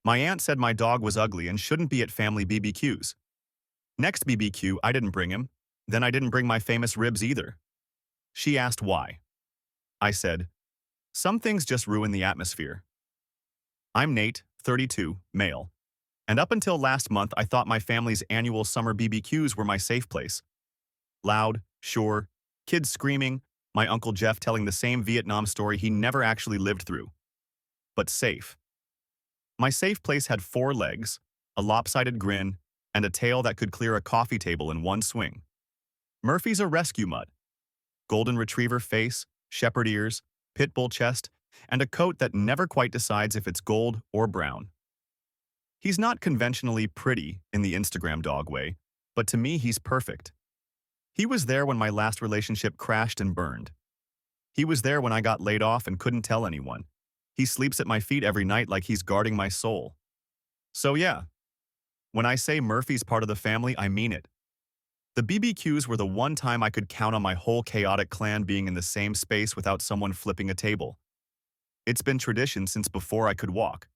My aunt said my dog was ugly and shouldn't be at family BBQs. Next BBQ, I didn't bring him. Then I didn't bring my famous ribs either. She asked why. I said, some things just ruin the atmosphere. I'm Nate, 32, male. And up until last month, I thought my family's annual summer BBQs were my safe place. Loud, sure, kids screaming, my Uncle Jeff telling the same Vietnam story he never actually lived through. But safe. My safe place had 4 legs, a lopsided grin, and a tail that could clear a coffee table in one swing. Murphy's a rescue mutt. Golden retriever face, shepherd ears, pit bull chest, and a coat that never quite decides if it's gold or brown. He's not conventionally pretty in the Instagram dog way, but to me he's perfect. He was there when my last relationship crashed and burned. He was there when I got laid off and couldn't tell anyone. He sleeps at my feet every night like he's guarding my soul. So yeah, when I say Murphy's part of the family, I mean it. The BBQs were the one time I could count on my whole chaotic clan being in the same space without someone flipping a table. It's been tradition since before I could walk.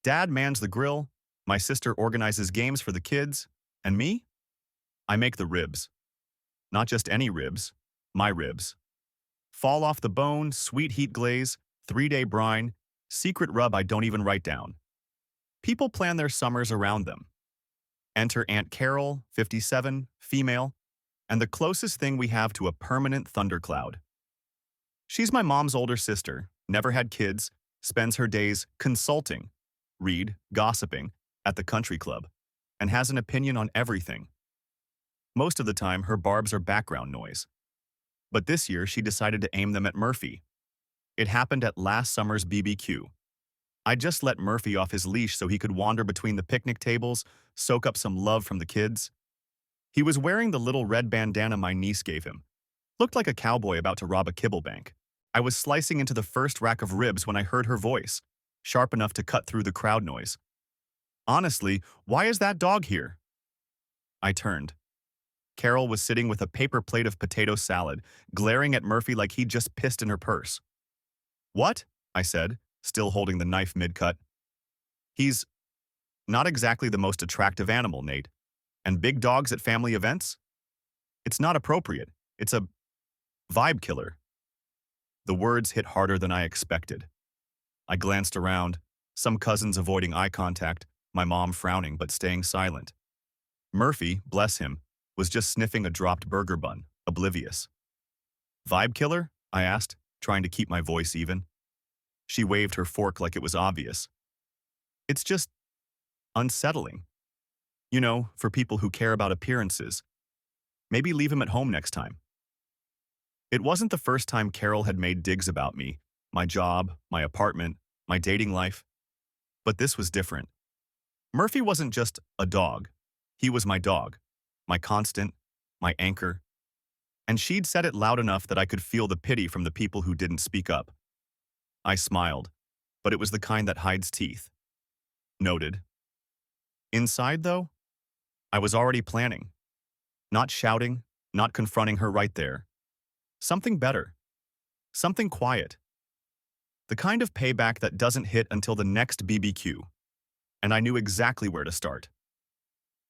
Dad mans the grill, my sister organizes games for the kids, and me? I make the ribs. Not just any ribs, my ribs. Fall off the bone, sweet heat glaze, 3-day brine, secret rub I don't even write down. People plan their summers around them. Enter Aunt Carol, 57, female, and the closest thing we have to a permanent thundercloud. She's my mom's older sister, never had kids, spends her days consulting, gossiping, at the country club, and has an opinion on everything. Most of the time, her barbs are background noise. But this year, she decided to aim them at Murphy. It happened at last summer's BBQ. I just let Murphy off his leash so he could wander between the picnic tables, soak up some love from the kids. He was wearing the little red bandana my niece gave him. Looked like a cowboy about to rob a kibble bank. I was slicing into the first rack of ribs when I heard her voice, sharp enough to cut through the crowd noise. Honestly, why is that dog here? I turned. Carol was sitting with a paper plate of potato salad, glaring at Murphy like he'd just pissed in her purse. What? I said, still holding the knife mid-cut. He's not exactly the most attractive animal, Nate. And big dogs at family events? It's not appropriate. It's a vibe killer. The words hit harder than I expected. I glanced around, some cousins avoiding eye contact, my mom frowning but staying silent. Murphy, bless him, was just sniffing a dropped burger bun, oblivious. Vibe killer? I asked, trying to keep my voice even. She waved her fork like it was obvious. It's just unsettling. You know, for people who care about appearances. Maybe leave him at home next time. It wasn't the first time Carol had made digs about me, my job, my apartment, my dating life. But this was different. Murphy wasn't just a dog. He was my dog, my constant, my anchor. And she'd said it loud enough that I could feel the pity from the people who didn't speak up. I smiled, but it was the kind that hides teeth. Noted. Inside, though, I was already planning. Not shouting, not confronting her right there. Something better. Something quiet. The kind of payback that doesn't hit until the next BBQ. And I knew exactly where to start.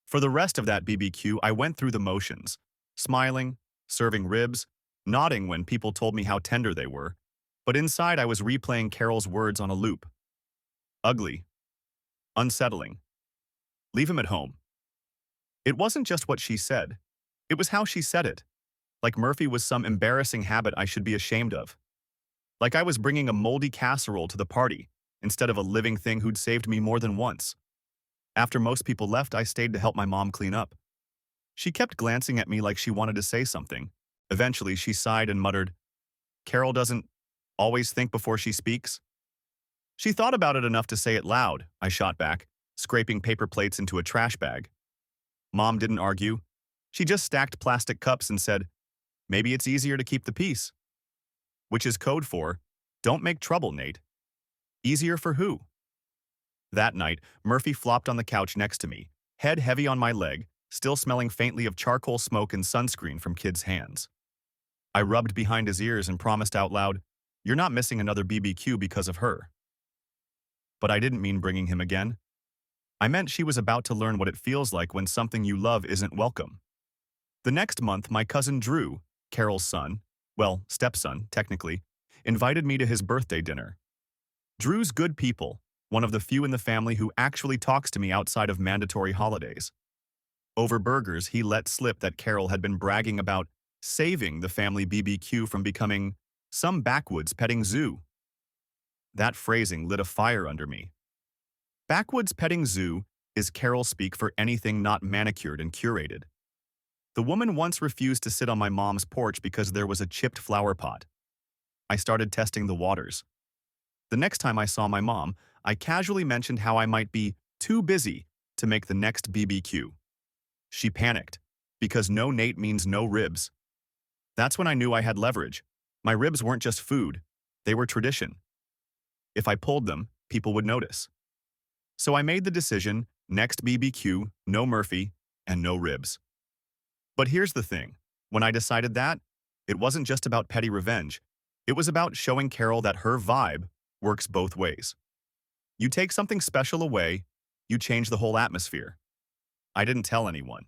For the rest of that BBQ, I went through the motions, smiling, serving ribs, nodding when people told me how tender they were, but inside I was replaying Carol's words on a loop. Ugly. Unsettling. Leave him at home. It wasn't just what she said. It was how she said it. Like Murphy was some embarrassing habit I should be ashamed of. Like I was bringing a moldy casserole to the party, instead of a living thing who'd saved me more than once. After most people left, I stayed to help my mom clean up. She kept glancing at me like she wanted to say something. Eventually, she sighed and muttered, Carol doesn't always think before she speaks? She thought about it enough to say it loud, I shot back, scraping paper plates into a trash bag. Mom didn't argue. She just stacked plastic cups and said, maybe it's easier to keep the peace. Which is code for, don't make trouble, Nate. Easier for who? That night, Murphy flopped on the couch next to me, head heavy on my leg, still smelling faintly of charcoal smoke and sunscreen from kids' hands. I rubbed behind his ears and promised out loud, you're not missing another BBQ because of her. But I didn't mean bringing him again. I meant she was about to learn what it feels like when something you love isn't welcome. The next month, my cousin Drew, Carol's son, well, stepson, technically, invited me to his birthday dinner. Drew's good people, one of the few in the family who actually talks to me outside of mandatory holidays. Over burgers, he let slip that Carol had been bragging about saving the family BBQ from becoming some backwoods petting zoo. That phrasing lit a fire under me. Backwoods petting zoo is Carol speak for anything not manicured and curated. The woman once refused to sit on my mom's porch because there was a chipped flower pot. I started testing the waters. The next time I saw my mom, I casually mentioned how I might be too busy to make the next BBQ. She panicked, because no Nate means no ribs. That's when I knew I had leverage. My ribs weren't just food, they were tradition. If I pulled them, people would notice. So I made the decision, next BBQ, no Murphy, and no ribs. But here's the thing, when I decided that, it wasn't just about petty revenge. It was about showing Carol that her vibe works both ways. You take something special away, you change the whole atmosphere. I didn't tell anyone.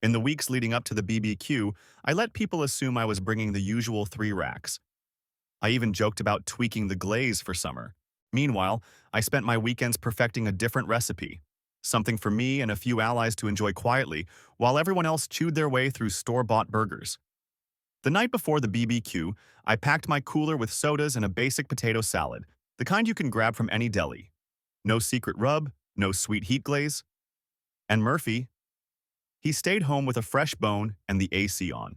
In the weeks leading up to the BBQ, I let people assume I was bringing the usual 3 racks. I even joked about tweaking the glaze for summer. Meanwhile, I spent my weekends perfecting a different recipe, something for me and a few allies to enjoy quietly, while everyone else chewed their way through store-bought burgers. The night before the BBQ, I packed my cooler with sodas and a basic potato salad, the kind you can grab from any deli. No secret rub, no sweet heat glaze. And Murphy, he stayed home with a fresh bone and the AC on.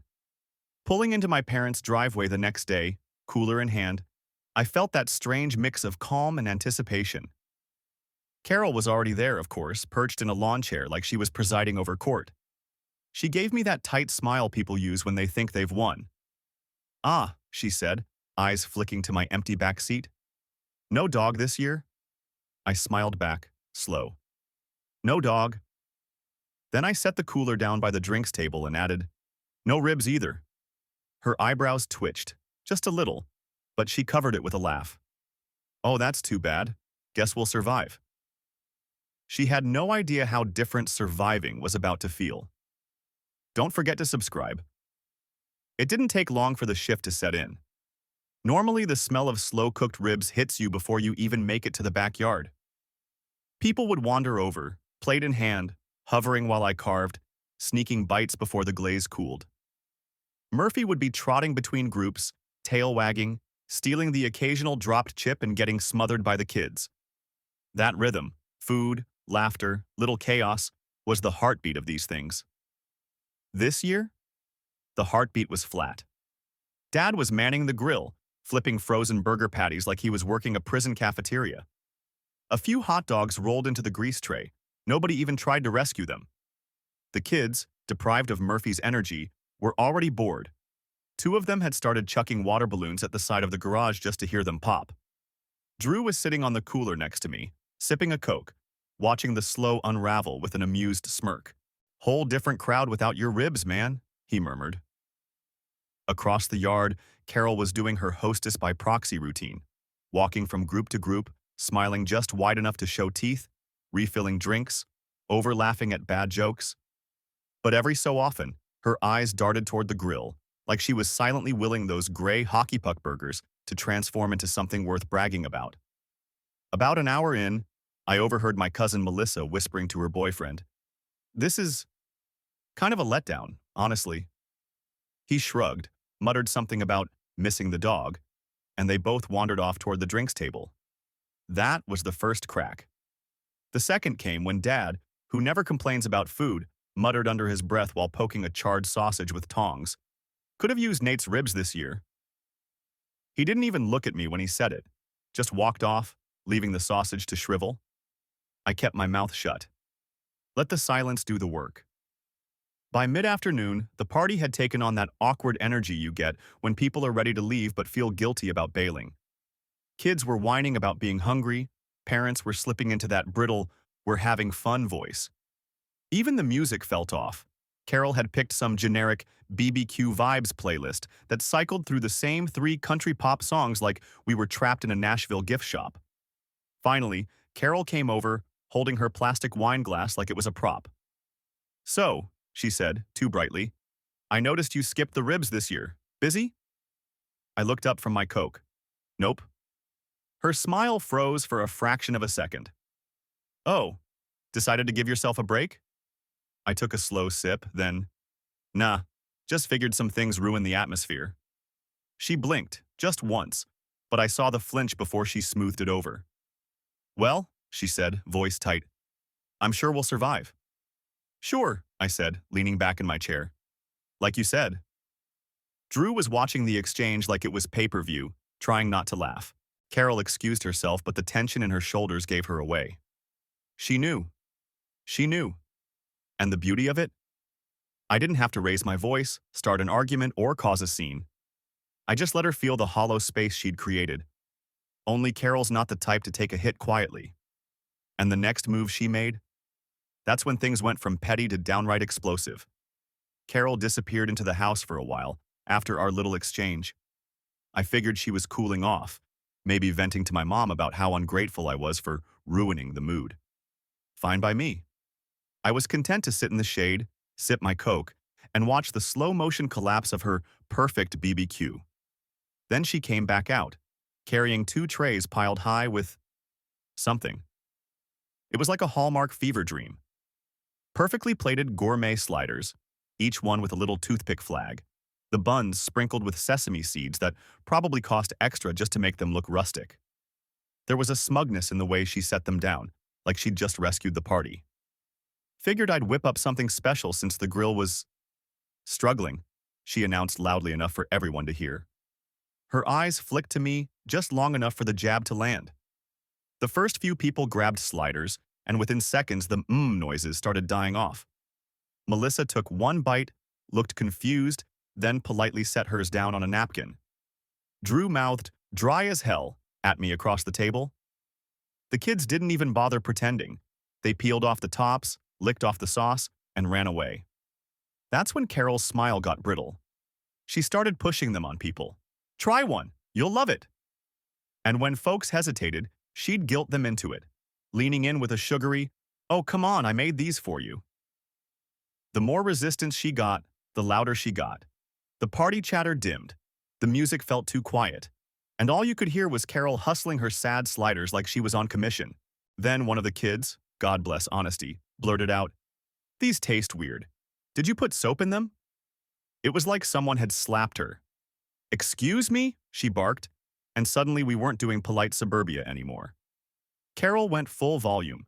Pulling into my parents' driveway the next day, cooler in hand, I felt that strange mix of calm and anticipation. Carol was already there, of course, perched in a lawn chair like she was presiding over court. She gave me that tight smile people use when they think they've won. "Ah," she said, eyes flicking to my empty back seat. "No dog this year?" I smiled back, slow. "No dog." Then I set the cooler down by the drinks table and added, "No ribs either." Her eyebrows twitched, just a little, but she covered it with a laugh. "Oh, that's too bad. Guess we'll survive." She had no idea how different surviving was about to feel. Don't forget to subscribe. It didn't take long for the shift to set in. Normally, the smell of slow-cooked ribs hits you before you even make it to the backyard. People would wander over, plate in hand, hovering while I carved, sneaking bites before the glaze cooled. Murphy would be trotting between groups, tail wagging, stealing the occasional dropped chip and getting smothered by the kids. That rhythm, food, laughter, little chaos, was the heartbeat of these things. This year, the heartbeat was flat. Dad was manning the grill, flipping frozen burger patties like he was working a prison cafeteria. A few hot dogs rolled into the grease tray. Nobody even tried to rescue them. The kids, deprived of Murphy's energy, were already bored. 2 of them had started chucking water balloons at the side of the garage just to hear them pop. Drew was sitting on the cooler next to me, sipping a Coke, watching the slow unravel with an amused smirk. "Whole different crowd without your ribs, man," he murmured. Across the yard, Carol was doing her hostess by proxy routine, walking from group to group, smiling just wide enough to show teeth, refilling drinks, over-laughing at bad jokes. But every so often, her eyes darted toward the grill, like she was silently willing those gray hockey puck burgers to transform into something worth bragging about. About an hour in, I overheard my cousin Melissa whispering to her boyfriend, "This is kind of a letdown, honestly." He shrugged, muttered something about missing the dog, and they both wandered off toward the drinks table. That was the first crack. The second came when Dad, who never complains about food, muttered under his breath while poking a charred sausage with tongs. "Could have used Nate's ribs this year." He didn't even look at me when he said it, just walked off, leaving the sausage to shrivel. I kept my mouth shut. Let the silence do the work. By mid-afternoon, the party had taken on that awkward energy you get when people are ready to leave but feel guilty about bailing. Kids were whining about being hungry, parents were slipping into that brittle, "we're having fun" voice. Even the music felt off. Carol had picked some generic BBQ vibes playlist that cycled through the same 3 country pop songs like we were trapped in a Nashville gift shop. Finally, Carol came over, holding her plastic wine glass like it was a prop. So, she said, too brightly, I noticed you skipped the ribs this year. Busy? I looked up from my Coke. Nope. Her smile froze for a fraction of a second. Oh, decided to give yourself a break? I took a slow sip, then, nah, just figured some things ruin the atmosphere. She blinked, just once, but I saw the flinch before she smoothed it over. Well, she said, voice tight, I'm sure we'll survive. Sure, I said, leaning back in my chair. Like you said. Drew was watching the exchange like it was pay-per-view, trying not to laugh. Carol excused herself, but the tension in her shoulders gave her away. She knew. She knew. And the beauty of it? I didn't have to raise my voice, start an argument, or cause a scene. I just let her feel the hollow space she'd created. Only Carol's not the type to take a hit quietly. And the next move she made? That's when things went from petty to downright explosive. Carol disappeared into the house for a while, after our little exchange. I figured she was cooling off, maybe venting to my mom about how ungrateful I was for ruining the mood. Fine by me. I was content to sit in the shade, sip my Coke, and watch the slow-motion collapse of her perfect BBQ. Then she came back out, carrying 2 trays piled high with something. It was like a Hallmark fever dream. Perfectly plated gourmet sliders, each one with a little toothpick flag, the buns sprinkled with sesame seeds that probably cost extra just to make them look rustic. There was a smugness in the way she set them down, like she'd just rescued the party. Figured I'd whip up something special since the grill was struggling, she announced loudly enough for everyone to hear. Her eyes flicked to me just long enough for the jab to land. The first few people grabbed sliders, and within seconds the noises started dying off. Melissa took one bite, looked confused, then politely set hers down on a napkin. Drew mouthed, dry as hell, at me across the table. The kids didn't even bother pretending. They peeled off the tops, licked off the sauce, and ran away. That's when Carol's smile got brittle. She started pushing them on people. Try one, you'll love it. And when folks hesitated, she'd guilt them into it, leaning in with a sugary, oh, come on, I made these for you. The more resistance she got, the louder she got. The party chatter dimmed. The music felt too quiet. And all you could hear was Carol hustling her sad sliders like she was on commission. Then one of the kids, God bless honesty, blurted out, "These taste weird. Did you put soap in them?" It was like someone had slapped her. "Excuse me?" she barked, and suddenly we weren't doing polite suburbia anymore. Carol went full volume.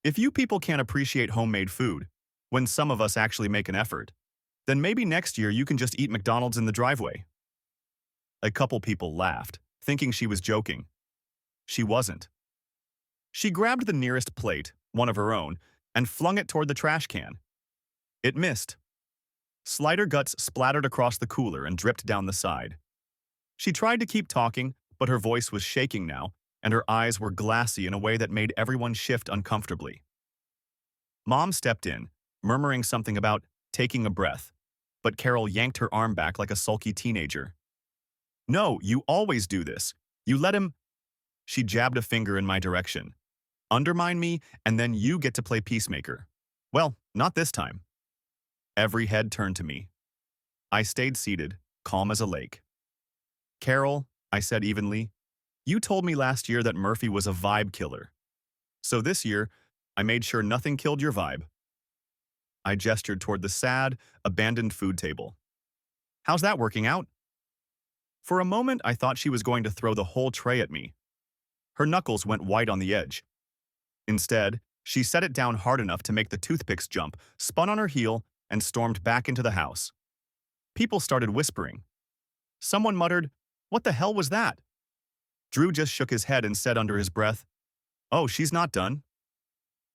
If you people can't appreciate homemade food, when some of us actually make an effort, then maybe next year you can just eat McDonald's in the driveway. A couple people laughed, thinking she was joking. She wasn't. She grabbed the nearest plate, one of her own, and flung it toward the trash can. It missed. Slider guts splattered across the cooler and dripped down the side. She tried to keep talking, but her voice was shaking now, and her eyes were glassy in a way that made everyone shift uncomfortably. Mom stepped in, murmuring something about taking a breath, but Carol yanked her arm back like a sulky teenager. "No, you always do this. You let him—" She jabbed a finger in my direction. "Undermine me, and then you get to play peacemaker. Well, not this time." Every head turned to me. I stayed seated, calm as a lake. "Carol," I said evenly, "you told me last year that Murphy was a vibe killer. So this year, I made sure nothing killed your vibe." I gestured toward the sad, abandoned food table. "How's that working out?" For a moment, I thought she was going to throw the whole tray at me. Her knuckles went white on the edge. Instead, she set it down hard enough to make the toothpicks jump, spun on her heel, and stormed back into the house. People started whispering. Someone muttered, "What the hell was that?" Drew just shook his head and said under his breath, "Oh, she's not done."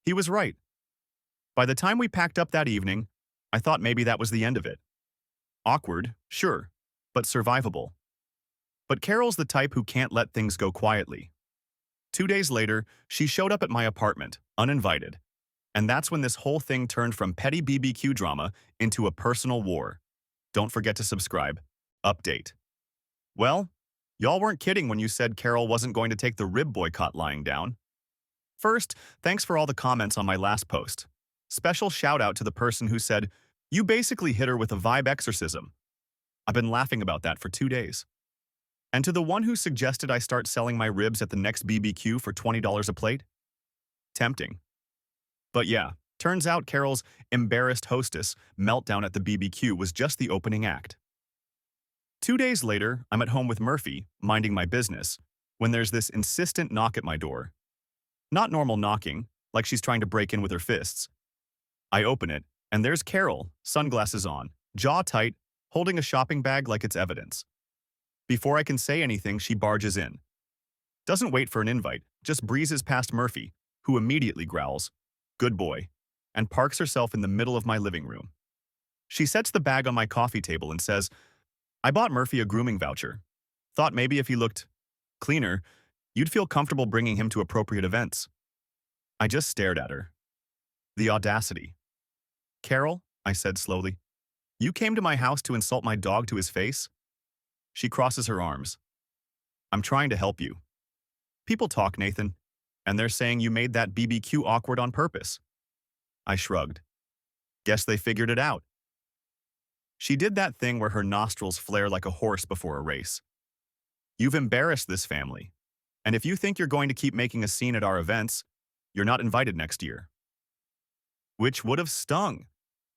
He was right. By the time we packed up that evening, I thought maybe that was the end of it. Awkward, sure, but survivable. But Carol's the type who can't let things go quietly. 2 days later, she showed up at my apartment, uninvited. And that's when this whole thing turned from petty BBQ drama into a personal war. Don't forget to subscribe. Update. Well, y'all weren't kidding when you said Carol wasn't going to take the rib boycott lying down. First, thanks for all the comments on my last post. Special shout out to the person who said, "You basically hit her with a vibe exorcism." I've been laughing about that for 2 days. And to the one who suggested I start selling my ribs at the next BBQ for $20 a plate? Tempting. But yeah, turns out Carol's embarrassed hostess meltdown at the BBQ was just the opening act. 2 days later, I'm at home with Murphy, minding my business, when there's this insistent knock at my door. Not normal knocking, like she's trying to break in with her fists. I open it, and there's Carol, sunglasses on, jaw tight, holding a shopping bag like it's evidence. Before I can say anything, she barges in. Doesn't wait for an invite, just breezes past Murphy, who immediately growls, "Good boy," and parks herself in the middle of my living room. She sets the bag on my coffee table and says, "I bought Murphy a grooming voucher. Thought maybe if he looked cleaner, you'd feel comfortable bringing him to appropriate events." I just stared at her. The audacity. "Carol," I said slowly, "you came to my house to insult my dog to his face?" She crosses her arms. "I'm trying to help you. People talk, Nathan, and they're saying you made that BBQ awkward on purpose." I shrugged. Guess they figured it out. She did that thing where her nostrils flare like a horse before a race. "You've embarrassed this family, and if you think you're going to keep making a scene at our events, you're not invited next year." Which would have stung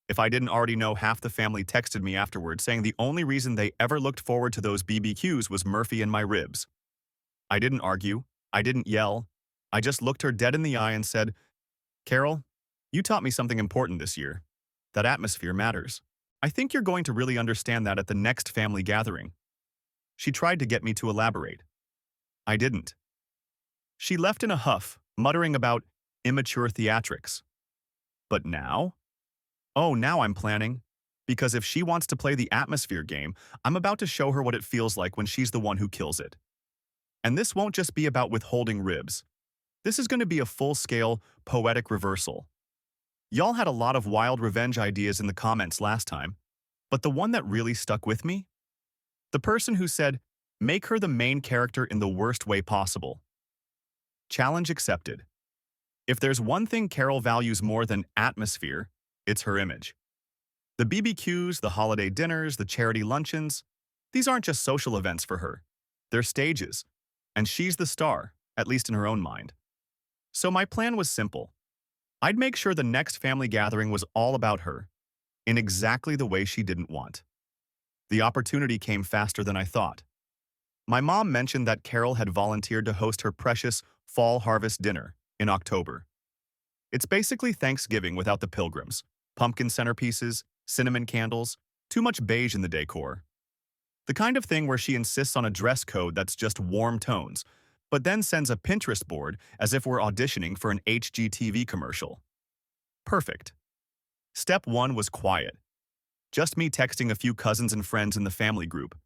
if I didn't already know half the family texted me afterward saying the only reason they ever looked forward to those BBQs was Murphy and my ribs. I didn't argue. I didn't yell. I just looked her dead in the eye and said, "Carol, you taught me something important this year. That atmosphere matters. I think you're going to really understand that at the next family gathering." She tried to get me to elaborate. I didn't. She left in a huff, muttering about immature theatrics. But now? Oh, now I'm planning. Because if she wants to play the atmosphere game, I'm about to show her what it feels like when she's the one who kills it. And this won't just be about withholding ribs. This is going to be a full-scale, poetic reversal. Y'all had a lot of wild revenge ideas in the comments last time, but the one that really stuck with me? The person who said, "Make her the main character in the worst way possible." Challenge accepted. If there's one thing Carol values more than atmosphere, it's her image. The BBQs, the holiday dinners, the charity luncheons, these aren't just social events for her. They're stages, and she's the star, at least in her own mind. So my plan was simple. I'd make sure the next family gathering was all about her, in exactly the way she didn't want. The opportunity came faster than I thought. My mom mentioned that Carol had volunteered to host her precious fall harvest dinner in October. It's basically Thanksgiving without the pilgrims, pumpkin centerpieces, cinnamon candles, too much beige in the decor. The kind of thing where she insists on a dress code that's just warm tones, but then sends a Pinterest board as if we're auditioning for an HGTV commercial. Perfect. Step 1 was quiet. Just me texting a few cousins and friends in the family group.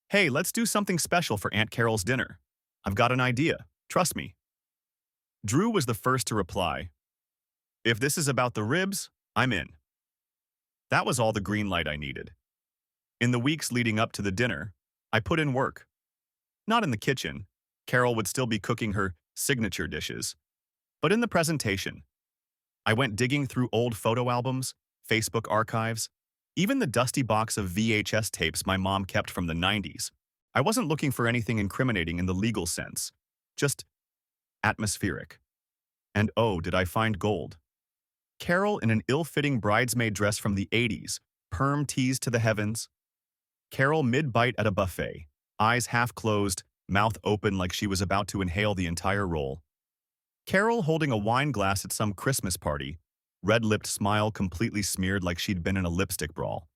"Hey, let's do something special for Aunt Carol's dinner. I've got an idea. Trust me." Drew was the first to reply. "If this is about the ribs, I'm in." That was all the green light I needed. In the weeks leading up to the dinner, I put in work. Not in the kitchen. Carol would still be cooking her signature dishes. But in the presentation, I went digging through old photo albums, Facebook archives, even the dusty box of VHS tapes my mom kept from the 90s. I wasn't looking for anything incriminating in the legal sense, just atmospheric. And oh, did I find gold. Carol in an ill-fitting bridesmaid dress from the 80s, perm teased to the heavens. Carol mid-bite at a buffet, eyes half closed, mouth open like she was about to inhale the entire roll. Carol holding a wine glass at some Christmas party, red-lipped smile completely smeared like she'd been in a lipstick brawl.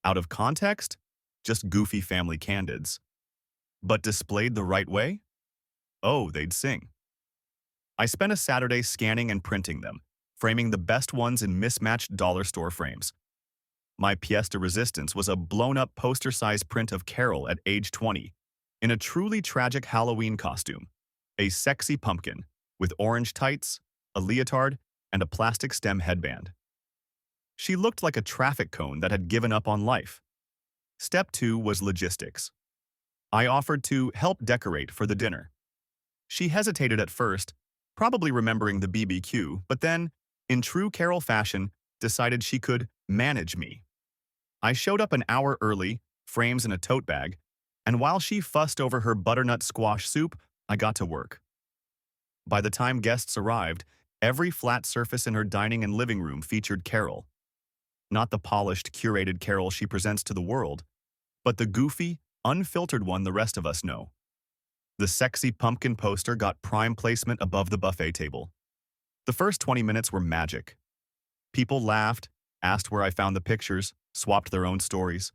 Out of context? Just goofy family candids. But displayed the right way? Oh, they'd sing. I spent a Saturday scanning and printing them, framing the best ones in mismatched dollar store frames. My pièce de resistance was a blown-up poster-sized print of Carol at age 20, in a truly tragic Halloween costume, a sexy pumpkin, with orange tights, a leotard, and a plastic stem headband. She looked like a traffic cone that had given up on life. Step 2 was logistics. I offered to help decorate for the dinner. She hesitated at first, probably remembering the BBQ, but then, in true Carol fashion, decided she could manage me. I showed up an hour early, frames in a tote bag, and while she fussed over her butternut squash soup, I got to work. By the time guests arrived, every flat surface in her dining and living room featured Carol. Not the polished, curated Carol she presents to the world, but the goofy, unfiltered one the rest of us know. The sexy pumpkin poster got prime placement above the buffet table. The first 20 minutes were magic. People laughed, asked where I found the pictures, swapped their own stories.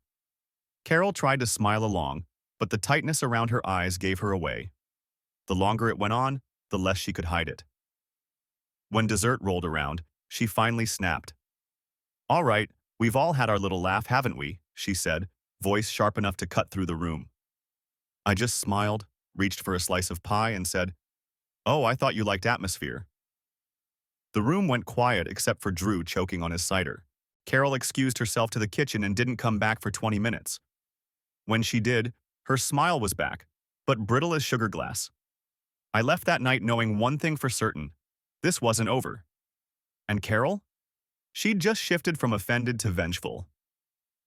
Carol tried to smile along, but the tightness around her eyes gave her away. The longer it went on, the less she could hide it. When dessert rolled around, she finally snapped. "All right, we've all had our little laugh, haven't we?" she said, voice sharp enough to cut through the room. I just smiled, reached for a slice of pie, and said, "Oh, I thought you liked atmosphere." The room went quiet except for Drew choking on his cider. Carol excused herself to the kitchen and didn't come back for 20 minutes. When she did, her smile was back, but brittle as sugar glass. I left that night knowing one thing for certain: this wasn't over. And Carol? She'd just shifted from offended to vengeful,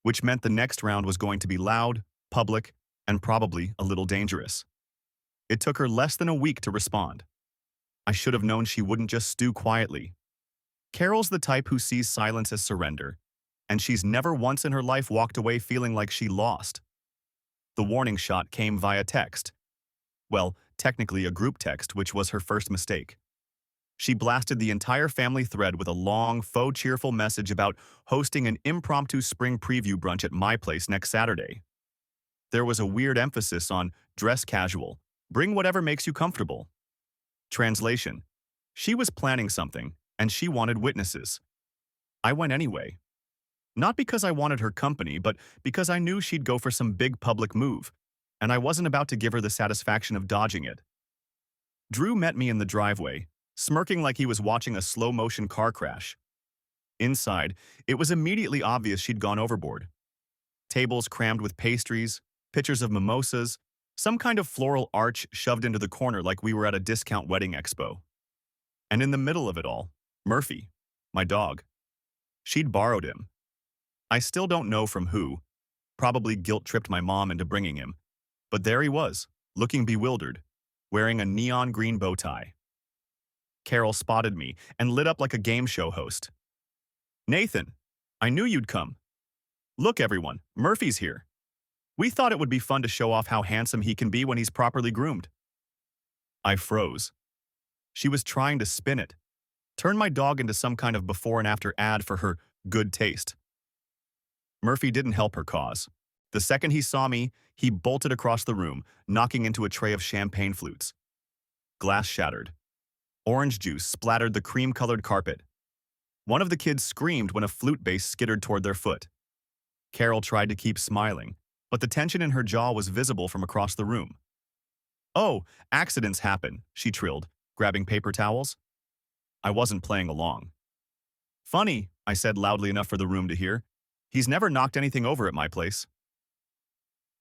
which meant the next round was going to be loud, public, and probably a little dangerous. It took her less than a week to respond. I should have known she wouldn't just stew quietly. Carol's the type who sees silence as surrender, and she's never once in her life walked away feeling like she lost. The warning shot came via text. Well, technically a group text, which was her first mistake. She blasted the entire family thread with a long, faux cheerful message about hosting an impromptu spring preview brunch at my place next Saturday. There was a weird emphasis on dress casual, bring whatever makes you comfortable. Translation: she was planning something, and she wanted witnesses. I went anyway. Not because I wanted her company, but because I knew she'd go for some big public move, and I wasn't about to give her the satisfaction of dodging it. Drew met me in the driveway, smirking like he was watching a slow-motion car crash. Inside, it was immediately obvious she'd gone overboard. Tables crammed with pastries, pitchers of mimosas, some kind of floral arch shoved into the corner like we were at a discount wedding expo. And in the middle of it all, Murphy, my dog. She'd borrowed him. I still don't know from who. Probably guilt-tripped my mom into bringing him. But there he was, looking bewildered, wearing a neon green bow tie. Carol spotted me and lit up like a game show host. "Nathan, I knew you'd come. Look, everyone, Murphy's here. We thought it would be fun to show off how handsome he can be when he's properly groomed." I froze. She was trying to spin it, turn my dog into some kind of before and after ad for her good taste. Murphy didn't help her cause. The second he saw me, he bolted across the room, knocking into a tray of champagne flutes. Glass shattered. Orange juice splattered the cream-colored carpet. One of the kids screamed when a flute bass skittered toward their foot. Carol tried to keep smiling, but the tension in her jaw was visible from across the room. "Oh, accidents happen," she trilled, grabbing paper towels. I wasn't playing along. "Funny," I said loudly enough for the room to hear. "He's never knocked anything over at my place."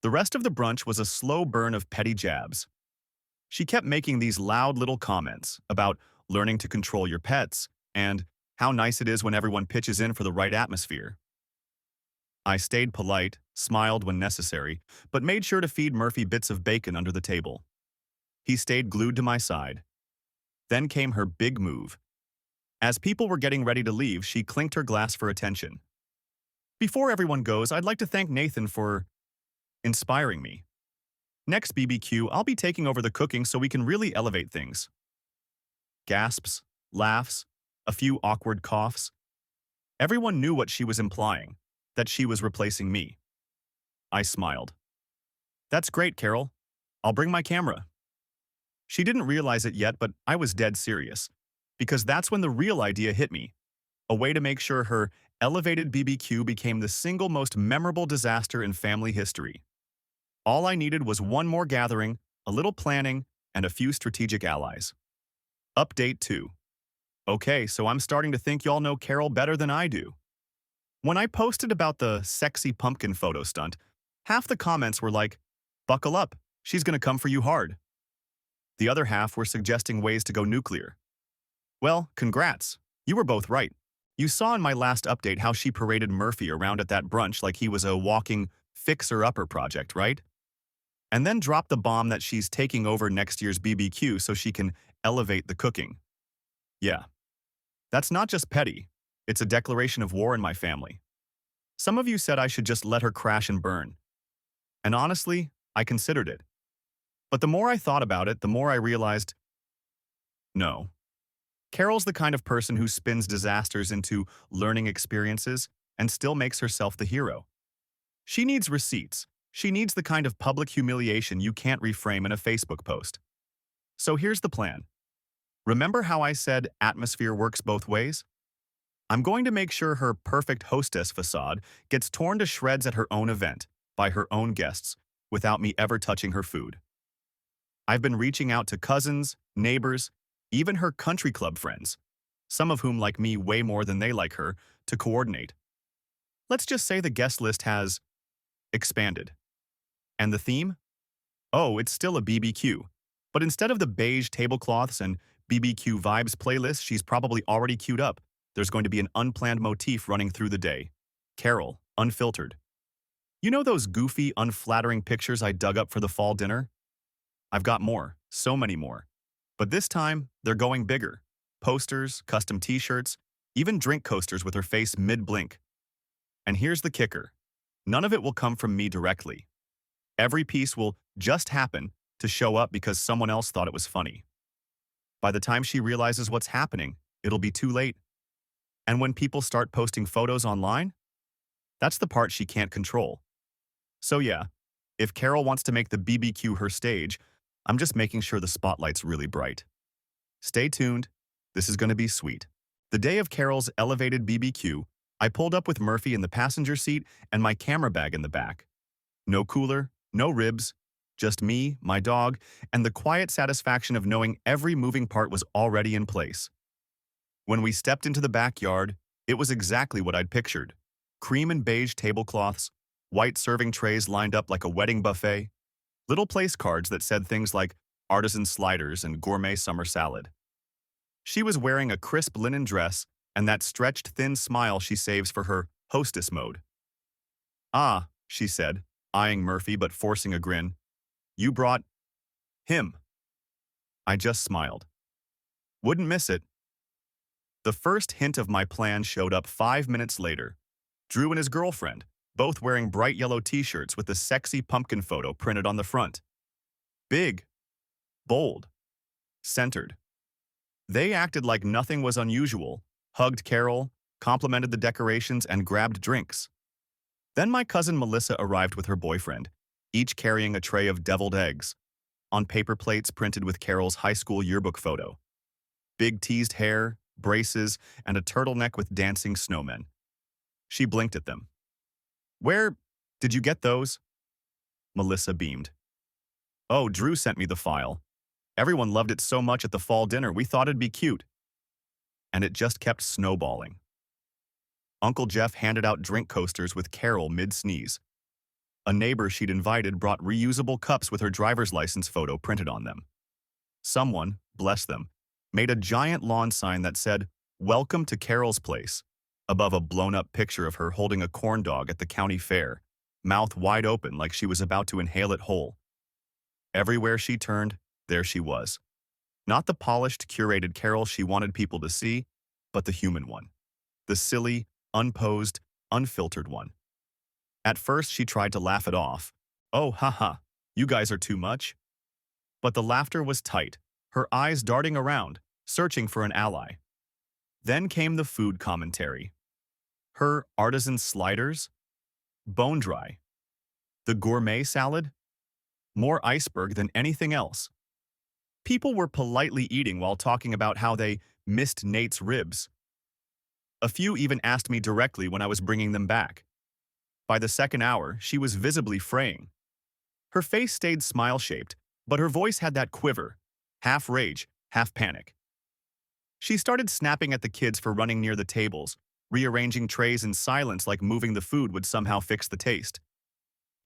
The rest of the brunch was a slow burn of petty jabs. She kept making these loud little comments about learning to control your pets and how nice it is when everyone pitches in for the right atmosphere. I stayed polite, smiled when necessary, but made sure to feed Murphy bits of bacon under the table. He stayed glued to my side. Then came her big move. As people were getting ready to leave, she clinked her glass for attention. "Before everyone goes, I'd like to thank Nathan for inspiring me. Next BBQ, I'll be taking over the cooking so we can really elevate things." Gasps, laughs, a few awkward coughs. Everyone knew what she was implying, that she was replacing me. I smiled. "That's great, Carol. I'll bring my camera." She didn't realize it yet, but I was dead serious, because that's when the real idea hit me. A way to make sure her elevated BBQ became the single most memorable disaster in family history. All I needed was one more gathering, a little planning, and a few strategic allies. Update 2. Okay, so I'm starting to think y'all know Carol better than I do. When I posted about the sexy pumpkin photo stunt, half the comments were like, "Buckle up, she's gonna come for you hard." The other half were suggesting ways to go nuclear. Well, congrats. You were both right. You saw in my last update how she paraded Murphy around at that brunch like he was a walking fixer-upper project, right? And then dropped the bomb that she's taking over next year's BBQ so she can elevate the cooking. Yeah, that's not just petty. It's a declaration of war in my family. Some of you said I should just let her crash and burn. And honestly, I considered it. But the more I thought about it, the more I realized, no. Carol's the kind of person who spins disasters into learning experiences and still makes herself the hero. She needs receipts. She needs the kind of public humiliation you can't reframe in a Facebook post. So here's the plan. Remember how I said atmosphere works both ways? I'm going to make sure her perfect hostess facade gets torn to shreds at her own event, by her own guests, without me ever touching her food. I've been reaching out to cousins, neighbors, even her country club friends, some of whom like me way more than they like her, to coordinate. Let's just say the guest list has expanded. And the theme? Oh, it's still a BBQ. But instead of the beige tablecloths and BBQ vibes playlist she's probably already queued up, there's going to be an unplanned motif running through the day. Carol, unfiltered. You know those goofy, unflattering pictures I dug up for the fall dinner? I've got more, so many more. But this time, they're going bigger. Posters, custom t-shirts, even drink coasters with her face mid-blink. And here's the kicker. None of it will come from me directly. Every piece will just happen to show up because someone else thought it was funny. By the time she realizes what's happening, it'll be too late. And when people start posting photos online, that's the part she can't control. So yeah, if Carol wants to make the BBQ her stage, I'm just making sure the spotlight's really bright. Stay tuned. This is going to be sweet. The day of Carol's elevated BBQ, I pulled up with Murphy in the passenger seat and my camera bag in the back. No cooler, no ribs, just me, my dog, and the quiet satisfaction of knowing every moving part was already in place. When we stepped into the backyard, it was exactly what I'd pictured. Cream and beige tablecloths, white serving trays lined up like a wedding buffet, little place cards that said things like artisan sliders and gourmet summer salad. She was wearing a crisp linen dress and that stretched thin smile she saves for her hostess mode. Ah, she said, eyeing Murphy but forcing a grin. You brought him. I just smiled. Wouldn't miss it. The first hint of my plan showed up 5 minutes later. Drew and his girlfriend, both wearing bright yellow t-shirts with a sexy pumpkin photo printed on the front. Big, bold, centered. They acted like nothing was unusual, hugged Carol, complimented the decorations, and grabbed drinks. Then my cousin Melissa arrived with her boyfriend, each carrying a tray of deviled eggs, on paper plates printed with Carol's high school yearbook photo. Big teased hair, braces, and a turtleneck with dancing snowmen. She blinked at them. Where did you get those? Melissa beamed. Oh, Drew sent me the file. Everyone loved it so much at the fall dinner, we thought it'd be cute. And it just kept snowballing. Uncle Jeff handed out drink coasters with Carol mid-sneeze. A neighbor she'd invited brought reusable cups with her driver's license photo printed on them. Someone, bless them, made a giant lawn sign that said, "Welcome to Carol's Place," above a blown-up picture of her holding a corn dog at the county fair, mouth wide open like she was about to inhale it whole. Everywhere she turned, there she was. Not the polished, curated Carol she wanted people to see, but the human one. The silly, unposed, unfiltered one. At first, she tried to laugh it off. Oh, haha, you guys are too much. But the laughter was tight, her eyes darting around, searching for an ally. Then came the food commentary. Her artisan sliders? Bone dry. The gourmet salad? More iceberg than anything else. People were politely eating while talking about how they missed Nate's ribs. A few even asked me directly when I was bringing them back. By the second hour, she was visibly fraying. Her face stayed smile-shaped, but her voice had that quiver, half rage, half panic. She started snapping at the kids for running near the tables, rearranging trays in silence like moving the food would somehow fix the taste.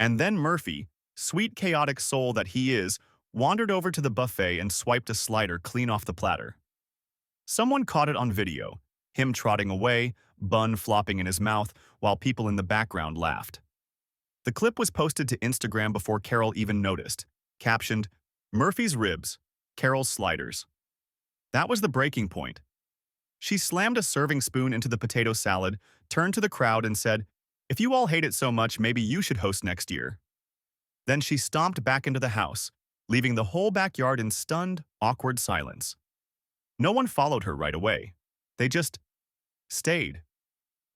And then Murphy, sweet chaotic soul that he is, wandered over to the buffet and swiped a slider clean off the platter. Someone caught it on video, him trotting away, bun flopping in his mouth, while people in the background laughed. The clip was posted to Instagram before Carol even noticed, captioned, "Murphy's ribs, Carol's sliders." That was the breaking point. She slammed a serving spoon into the potato salad, turned to the crowd and said, "If you all hate it so much, maybe you should host next year." Then she stomped back into the house, leaving the whole backyard in stunned, awkward silence. No one followed her right away. They just stayed,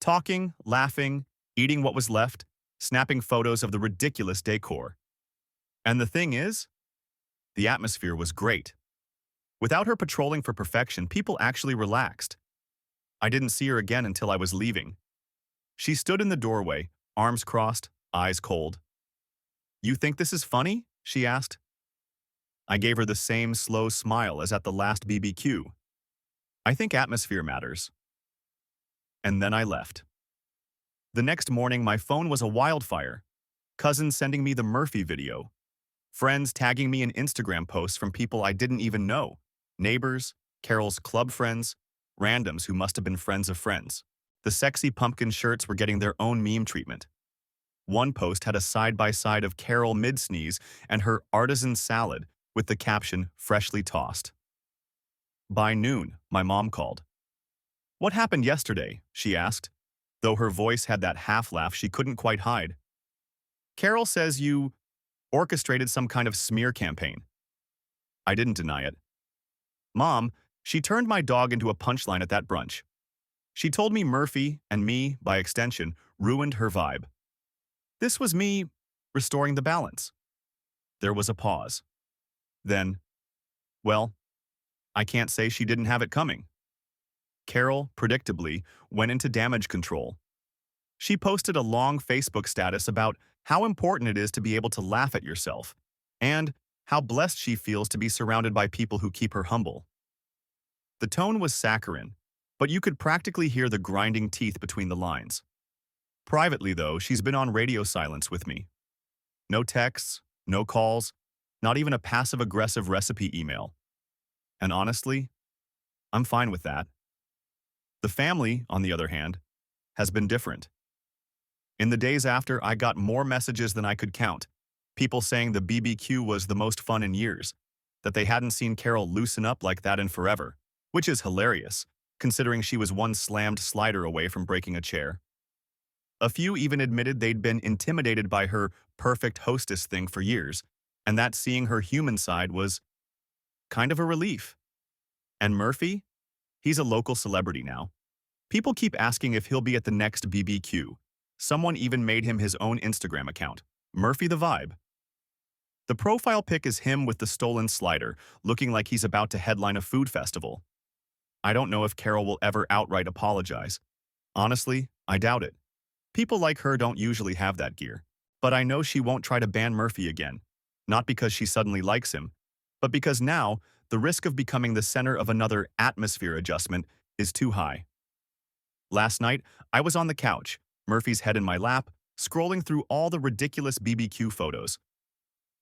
talking, laughing, eating what was left, snapping photos of the ridiculous decor. And the thing is, the atmosphere was great. Without her patrolling for perfection, people actually relaxed. I didn't see her again until I was leaving. She stood in the doorway, arms crossed, eyes cold. "You think this is funny?" she asked. I gave her the same slow smile as at the last BBQ. "I think atmosphere matters." And then I left. The next morning, my phone was a wildfire. Cousins sending me the Murphy video. Friends tagging me in Instagram posts from people I didn't even know. Neighbors, Carol's club friends, randoms who must have been friends of friends. The sexy pumpkin shirts were getting their own meme treatment. One post had a side-by-side of Carol mid-sneeze and her artisan salad with the caption, "Freshly tossed." By noon, my mom called. "What happened yesterday?" she asked, though her voice had that half-laugh she couldn't quite hide. "Carol says you orchestrated some kind of smear campaign." I didn't deny it. "Mom, she turned my dog into a punchline at that brunch. She told me Murphy, and me, by extension, ruined her vibe. This was me restoring the balance." There was a pause. Then, "Well, I can't say she didn't have it coming." Carol, predictably, went into damage control. She posted a long Facebook status about how important it is to be able to laugh at yourself, and how blessed she feels to be surrounded by people who keep her humble. The tone was saccharine, but you could practically hear the grinding teeth between the lines. Privately, though, she's been on radio silence with me. No texts, no calls, not even a passive-aggressive recipe email. And honestly, I'm fine with that. The family, on the other hand, has been different. In the days after, I got more messages than I could count. People saying the BBQ was the most fun in years, that they hadn't seen Carol loosen up like that in forever, which is hilarious, considering she was one slammed slider away from breaking a chair. A few even admitted they'd been intimidated by her perfect hostess thing for years, and that seeing her human side was kind of a relief. And Murphy? He's a local celebrity now. People keep asking if he'll be at the next BBQ. Someone even made him his own Instagram account, Murphy the Vibe. The profile pic is him with the stolen slider, looking like he's about to headline a food festival. I don't know if Carol will ever outright apologize. Honestly, I doubt it. People like her don't usually have that gear. But I know she won't try to ban Murphy again. Not because she suddenly likes him, but because now the risk of becoming the center of another atmosphere adjustment is too high. Last night, I was on the couch, Murphy's head in my lap, scrolling through all the ridiculous BBQ photos.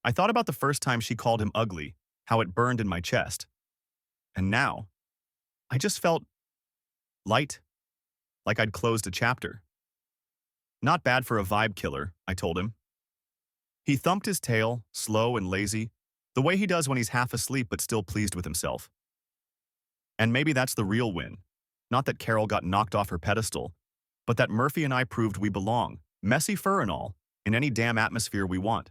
I thought about the first time she called him ugly, how it burned in my chest. And now, I just felt light, like I'd closed a chapter. "Not bad for a vibe killer," I told him. He thumped his tail, slow and lazy, the way he does when he's half asleep but still pleased with himself. And maybe that's the real win. Not that Carol got knocked off her pedestal, but that Murphy and I proved we belong, messy fur and all, in any damn atmosphere we want.